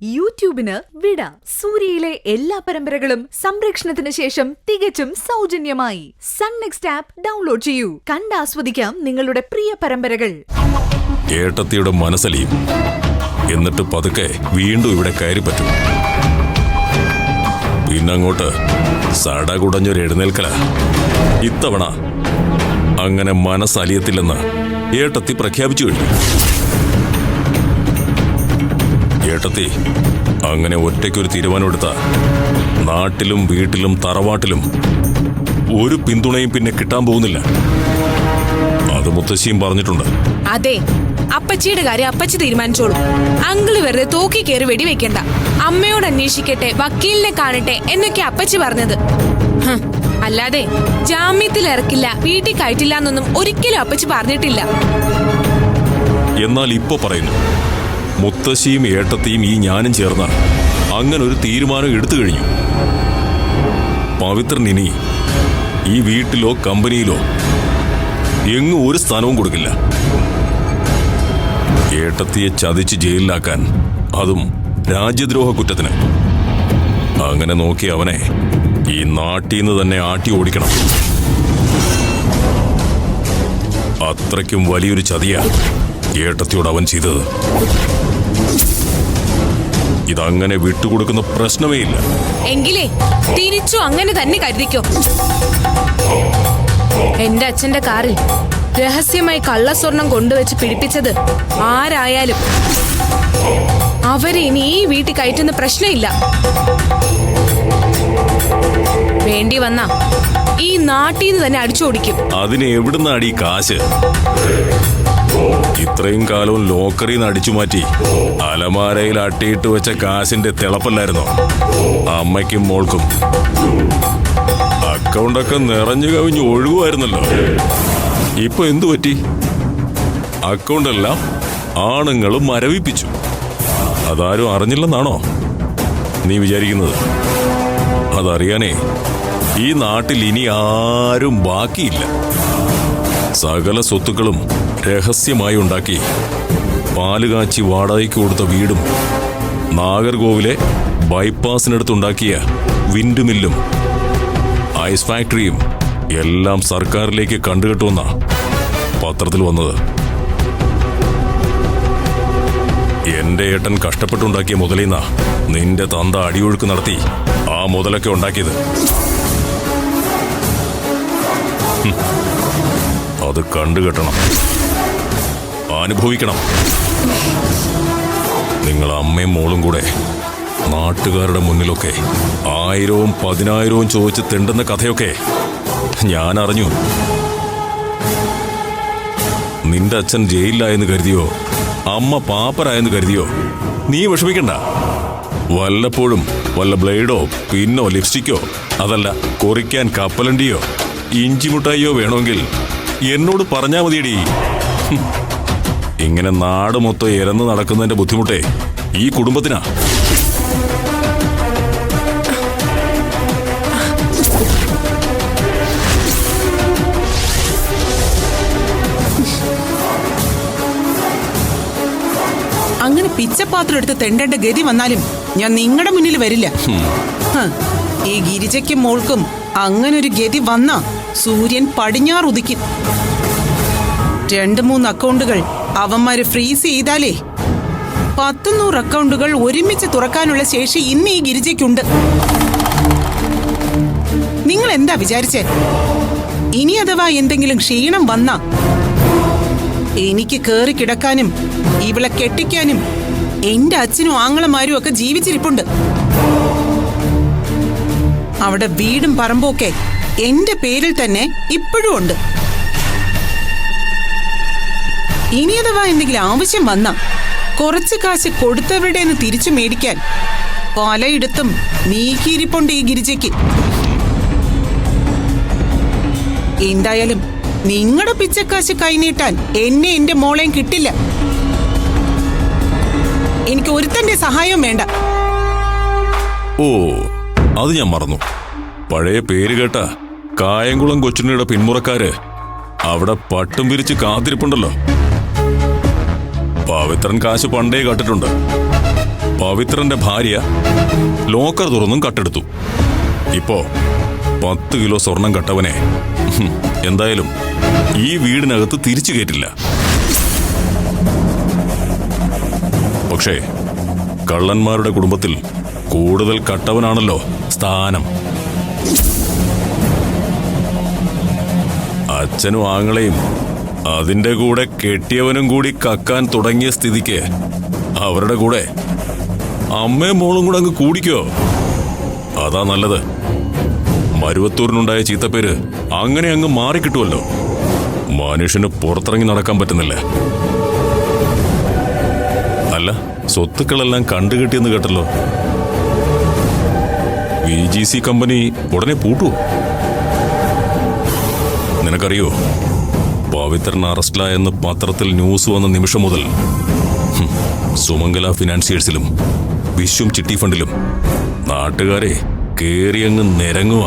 യൂട്യൂബിന് വിട. സൂര്യയിലെ എല്ലാ പരമ്പരകളും സംരക്ഷണത്തിന് ശേഷം തികച്ചും സൗജന്യമായി സൺ നെക്സ്റ്റ് ആപ്പ് ഡൗൺലോഡ് ചെയ്യൂ. കണ്ടാസ്വദിക്കാം നിങ്ങളുടെ പ്രിയ പരമ്പരകൾ. ഏട്ടത്തിയുടെ മനസ്സലിയും. എന്നിട്ട് പതുക്കെ വീണ്ടും ഇവിടെ കയറി പറ്റും. പിന്നങ്ങോട്ട് സടകുടഞ്ഞൊരു എഴുന്നേൽക്കല. ഇത്തവണ അങ്ങനെ മനസ്സലിയത്തില്ലെന്ന് ഏട്ടത്തി പ്രഖ്യാപിച്ചു കഴിഞ്ഞു. ഏട്ടത്തി അങ്ങനെ ഒറ്റയ്ക്കൊരു തീരുമാനമെടുത്ത നാട്ടിലും വീട്ടിലും തറവാട്ടിലും ഒരു പിന്തുണയും പിന്നെ കിട്ടാൻ പോകുന്നില്ല. അത് മുത്തശ്ശിയും പറഞ്ഞിട്ടുണ്ട്. അതെ, അപ്പച്ചിയുടെ കാര്യം അപ്പച്ചി തീരുമാനിച്ചോളൂ. അങ്കിള് വെറുതെ തോക്കി കയറി വെടിവെക്കണ്ട. അമ്മയോട് അന്വേഷിക്കട്ടെ, വക്കീലിനെ കാണട്ടെ എന്നൊക്കെ അപ്പച്ചി പറഞ്ഞത്. അല്ലാതെ ജാമ്യത്തിൽ ഇറക്കില്ല, വീട്ടിൽ കയറ്റില്ല എന്നൊന്നും ഒരിക്കലും അപ്പച്ചി പറഞ്ഞിട്ടില്ല. എന്നാൽ ഇപ്പൊ പറയുന്നു, മുത്തശ്ശിയും ഏട്ടത്തിയും ഈ ഞാനും ചേർന്ന അങ്ങനെ ഒരു തീരുമാനം എടുത്തു കഴിഞ്ഞു. പവിത്രൻ ഇനി ഈ വീട്ടിലോ കമ്പനിയിലോ എങ്ങും ഒരു സ്ഥാനവും കൊടുക്കില്ല. ഏട്ടത്തിയെ ചതിച്ച് ജയിലിലാക്കാൻ, അതും രാജ്യദ്രോഹ കുറ്റത്തിന്. അങ്ങനെ നോക്കി അവനെ ഈ നാട്ടിൽ നിന്ന് തന്നെ ആട്ടി ഓടിക്കണം. അത്രയ്ക്കും വലിയൊരു ചതിയാ ഏട്ടത്തിയോട് അവൻ ചെയ്തത്. ഇതങ്ങനെ വിട്ടുകൊടുക്കുന്ന പ്രശ്നമേ ഇല്ല. എങ്കിലേ തിരിച്ചു അങ്ങനെ തന്നെ കരുതിക്കോ. എന്റെ അച്ഛന്റെ കാറിൽ രഹസ്യമായി കള്ളസ്വർണം കൊണ്ടുവച്ച് പിടിപ്പിച്ചത് ആരായാലും അവരെ ഇനി ഈ വീട്ടിൽ കയറ്റുന്ന പ്രശ്നമില്ല. വേണ്ടി വന്നാ ഈ നാട്ടിൽ നിന്ന് തന്നെ അടിച്ചോടിക്കും. അതിന് എവിടുന്നാടി കാശ്? ഇത്രയും കാലവും ലോക്കറിൽ നിന്ന് അടിച്ചു മാറ്റി അലമാരയിൽ അട്ടിയിട്ട് വെച്ച കാശിന്റെ തിളപ്പല്ലായിരുന്നോ അമ്മയ്ക്കും മോൾക്കും? അക്കൗണ്ടൊക്കെ നിറഞ്ഞു കവിഞ്ഞ് ഒഴുകുമായിരുന്നല്ലോ. ഇപ്പൊ എന്തു പറ്റി? അക്കൗണ്ടെല്ലാം ആണുങ്ങൾ മരവിപ്പിച്ചു. അതാരും അറിഞ്ഞില്ലെന്നാണോ നീ വിചാരിക്കുന്നത്? അതറിയാനേ ഈ നാട്ടിൽ ഇനി ആരും ബാക്കിയില്ല. സകല സ്വത്തുക്കളും രഹസ്യമായി ഉണ്ടാക്കി പാലുകാച്ചി വാടകയ്ക്ക് കൊടുത്ത വീടും നാഗർകോവിലെ ബൈപ്പാസിനടുത്തുണ്ടാക്കിയ വിൻഡ് മില്ലും ഐസ് ഫാക്ടറിയും എല്ലാം സർക്കാരിലേക്ക് കണ്ടുകെട്ടുമെന്നാ പത്രത്തിൽ വന്നത്. എന്റെ ഏട്ടൻ കഷ്ടപ്പെട്ടുണ്ടാക്കിയ മുതലിന്നാ നിന്റെ തന്ത അടിയൊഴുക്ക് നടത്തി ആ മുതലൊക്കെ ഉണ്ടാക്കിയത്. അത് കണ്ടുകെട്ടണം, അനുഭവിക്കണം. നിങ്ങൾ അമ്മയും മോളും കൂടെ നാട്ടുകാരുടെ മുന്നിലൊക്കെ 1000ഉം 10,000ഉം ചോദിച്ച് തെണ്ടുന്ന കഥയൊക്കെ ഞാൻ അറിഞ്ഞു. നിന്റെ അച്ഛൻ ജയിലിലായെന്ന് കരുതിയോ അമ്മ പാപ്പരായെന്ന് കരുതിയോ നീ വിഷമിക്കണ്ട. വല്ലപ്പോഴും വല്ല ബ്ലേഡോ പിന്നോ ലിപ്സ്റ്റിക്കോ, അതല്ല കൊറിക്കാൻ കപ്പലണ്ടിയോ ഇഞ്ചിമുട്ടായിയോ വേണമെങ്കിൽ എന്നോട് പറഞ്ഞാ മതിയടി. ഇങ്ങനെ നാട് മൊത്തം ഇരന്ന് നടക്കുന്നതിന്റെ ബുദ്ധിമുട്ടേ ഈ കുടുംബത്തിനാ. അങ്ങനെ പിച്ചപാത്രം എടുത്ത് തെണ്ടേണ്ട ഗതി വന്നാലും ഞാൻ നിങ്ങളുടെ മുന്നിൽ വരില്ല. ഈ ഗിരിജയ്ക്കും മോൾക്കും അങ്ങനൊരു ഗതി വന്നാ സൂര്യൻ പടിഞ്ഞാറുദിക്കും. 2-3 അക്കൗണ്ടുകൾ അവന്മാര് ഫ്രീസ് ചെയ്താലേ 100-100 അക്കൗണ്ടുകൾ ഒരുമിച്ച് തുറക്കാനുള്ള ശേഷി ഇന്ന് ഈ ഗിരിജയ്ക്കുണ്ട്. നിങ്ങൾ എന്താ വിചാരിച്ചേ? ഇനി അഥവാ എന്തെങ്കിലും ക്ഷീണം വന്നാ എനിക്ക് കേറി കിടക്കാനും ഇവളെ കെട്ടിക്കാനും എന്റെ അച്ഛനും ആങ്ങളമാരും ഒക്കെ ജീവിച്ചിരിപ്പുണ്ട്. അവിടെ വീടും പറമ്പൊക്കെ എന്റെ പേരിൽ തന്നെ ഇപ്പോഴും ഉണ്ട്. ഇനി അഥവാ എന്തെങ്കിലും ആവശ്യം വന്നാ കുറച്ച് കാശ് കൊടുത്തവരുടെ തിരിച്ചു മേടിക്കാൻ പലയിടത്തും നീക്കിയിരിപ്പുണ്ട് ഈ ഗിരിജയ്ക്ക്. എന്തായാലും നിങ്ങളുടെ പിച്ചക്കാശ് കൈനീട്ടാൻ എന്നെ എന്റെ മോളെയും കിട്ടില്ല. എനിക്ക് ഒരുത്തന്റെ സഹായം വേണ്ട. ഓ, അത് ഞാൻ മറന്നു. പഴയ പേര് കേട്ട കായംകുളം കൊച്ചുണ്ണിയുടെ പിന്മുറക്കാര് അവിടെ പട്ടും പിരിച്ച് കാത്തിരിപ്പുണ്ടല്ലോ. പവിത്രൻ കാശ് പണ്ടേ കട്ടിട്ടുണ്ട്. പവിത്രന്റെ ഭാര്യ ലോക്കർ തുറന്നും കട്ടെടുത്തു. ഇപ്പോ 10 കിലോ സ്വർണം കട്ടവനെ എന്തായാലും ഈ വീടിനകത്ത് തിരിച്ചു കയറ്റില്ല. പക്ഷേ കള്ളന്മാരുടെ കുടുംബത്തിൽ കൂടുതൽ കട്ടവനാണല്ലോ സ്ഥാനം. അച്ഛനും ആങ്ങളെയും അതിന്റെ കൂടെ കെട്ടിയവനും കൂടി കക്കാൻ തുടങ്ങിയ സ്ഥിതിക്ക് അവരുടെ കൂടെ അമ്മയും മോളും കൂടെ അങ്ങ് കൂടിക്കോ. അതാ നല്ലത്. മരുവത്തൂരിനുണ്ടായ ചീത്തപ്പേര് അങ്ങനെ അങ്ങ് മാറിക്കിട്ടുമല്ലോ. മനുഷ്യന് പുറത്തിറങ്ങി നടക്കാൻ പറ്റുന്നില്ല. അല്ല, സ്വത്തുക്കളെല്ലാം കണ്ടുകെട്ടിയെന്ന് കേട്ടല്ലോ. VGC കമ്പനി ഉടനെ പൂട്ടുവോ? നിനക്കറിയോ, പവിത്രൻ അറസ്റ്റിലായെന്ന് പത്രത്തിൽ ന്യൂസ് വന്ന നിമിഷം മുതൽ സുമംഗല ഫിനാൻസിയേഴ്സിലും വിശ്വം ചിട്ടി ഫണ്ടിലും നാട്ടുകാരെ കേറിയങ്ങ് നിരങ്ങുക.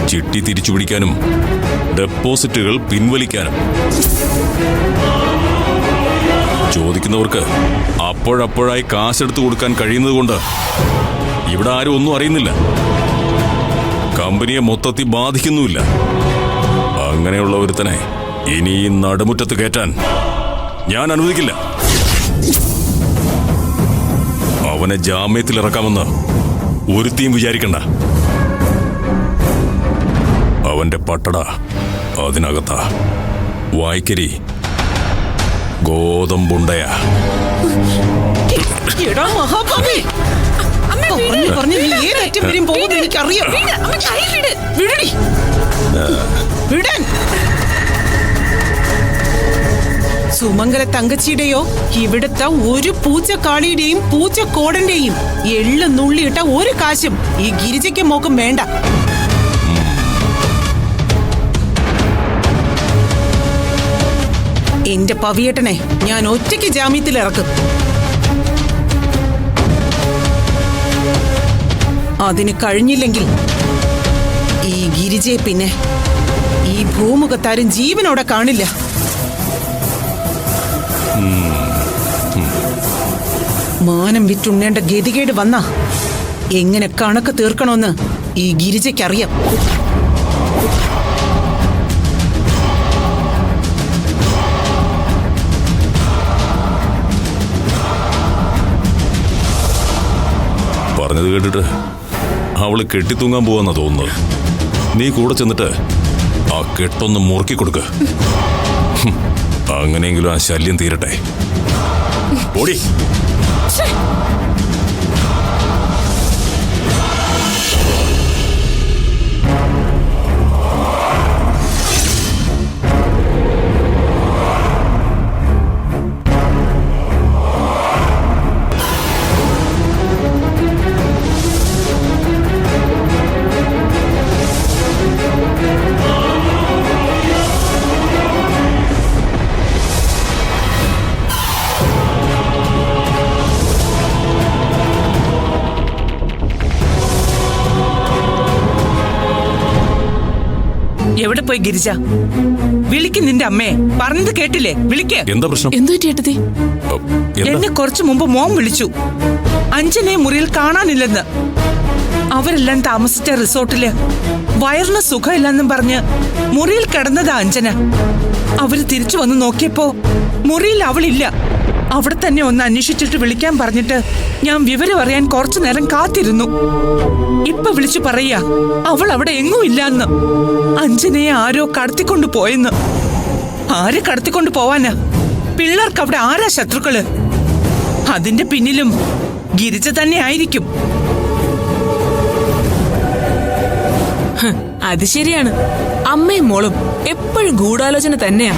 ചിട്ടി തിരിച്ചു പിടിക്കാനും ഡെപ്പോസിറ്റുകൾ പിൻവലിക്കാനും. ചോദിക്കുന്നവർക്ക് അപ്പോഴപ്പോഴായി കാശെടുത്തു കൊടുക്കാൻ കഴിയുന്നതുകൊണ്ട് ഇവിടെ ആരും ഒന്നും അറിയുന്നില്ല. കമ്പനിയെ മൊത്തത്തിൽ ബാധിക്കുന്നുമില്ല. അങ്ങനെയുള്ള ഒരുത്തനെ ഇനി ഈ നടുമുറ്റത്ത് കയറ്റാൻ ഞാൻ അനുവദിക്കില്ല. അവനെ ജാമ്യത്തിൽ ഇറക്കാമെന്ന് ഒരുത്തിയും വിചാരിക്കണ്ട. അവന്റെ പട്ടട അതിനകത്താ. വായ്ക്കരി ഗോതമ്പുണ്ടയ. എടാ മഹാഭാവി, പറഞ്ഞു നീ ഏതറ്റം വരും പോകുന്നു എനിക്കറിയാം. വിടാൻ സുമംഗല തങ്കച്ചിയുടെയോ ഇവിടുത്തെ ഒരു പൂച്ചക്കാളിയുടെയും പൂച്ചക്കോടന്റെയും എള്ളു നുള്ളിയിട്ട ഒരു കാശും ഈ ഗിരിജയ്ക്ക് മോക്കും വേണ്ട. എന്റെ പവിയേട്ടനെ ഞാൻ ഒറ്റയ്ക്ക് ജാമ്യത്തിൽ ഇറക്കും. അതിന് കഴിഞ്ഞില്ലെങ്കിൽ ഈ ഗിരിജയെ പിന്നെ ഈ ഭൂമുഖത്താരും ജീവനോടെ കാണില്ല. മാനം വിറ്റുണ്ണേണ്ട ഗതികേട് വന്നാ എങ്ങനെ കണക്ക് തീർക്കണമെന്ന് ഈ ഗിരിജയ്ക്കറിയാം. പറഞ്ഞത് കേട്ടിട്ട് അവള് കെട്ടിത്തൂങ്ങാൻ പോവാന്നാ തോന്നുന്നത്. നീ കൂടെ ചെന്നിട്ട് ആ കെട്ടൊന്ന് മുറുക്കി കൊടുക്ക. അങ്ങനെയെങ്കിലും ആ ശല്യം തീരട്ടെ. ഓടി. എവിടെ പോയി ഗിരിജ? വിളിക്ക് നിന്റെ അമ്മയെ. പറഞ്ഞത് കേട്ടില്ലേ? വിളിക്ക്. എന്താ പ്രശ്നം? എന്തു ചേട്ടത്തി? എന്നെ കുറച്ചു മുമ്പ് മോൻ വിളിച്ചു. അഞ്ജനെ മുറിയിൽ കാണാനില്ലെന്ന്. അവരെല്ലാം താമസിച്ച റിസോർട്ടില് വയറിന് സുഖമില്ലെന്നും പറഞ്ഞ് മുറിയിൽ കിടന്നതാ അഞ്ജന. അവര് തിരിച്ചു വന്ന് നോക്കിയപ്പോ മുറിയിൽ അവളില്ല. അവിടെ തന്നെ ഒന്ന് അന്വേഷിച്ചിട്ട് വിളിക്കാൻ പറഞ്ഞിട്ട് ഞാൻ വിവരം അറിയാൻ കുറച്ചു നേരം കാത്തിരുന്നു. ഇപ്പൊ വിളിച്ചു പറയാ അവൾ അവിടെ എങ്ങും ഇല്ലാന്ന്. അഞ്ജനയെ ആരോ കടത്തിക്കൊണ്ടു പോയെന്ന്. ആരെ കടത്തിക്കൊണ്ടു പോവാനാ? പിള്ളേർക്ക് അവിടെ ആരാ ശത്രുക്കള്? അതിന്റെ പിന്നിലും ഗിരിജ തന്നെ ആയിരിക്കും. അത് ശരിയാണ്. അമ്മയും മോളും എപ്പോഴും ഗൂഢാലോചന തന്നെയാ.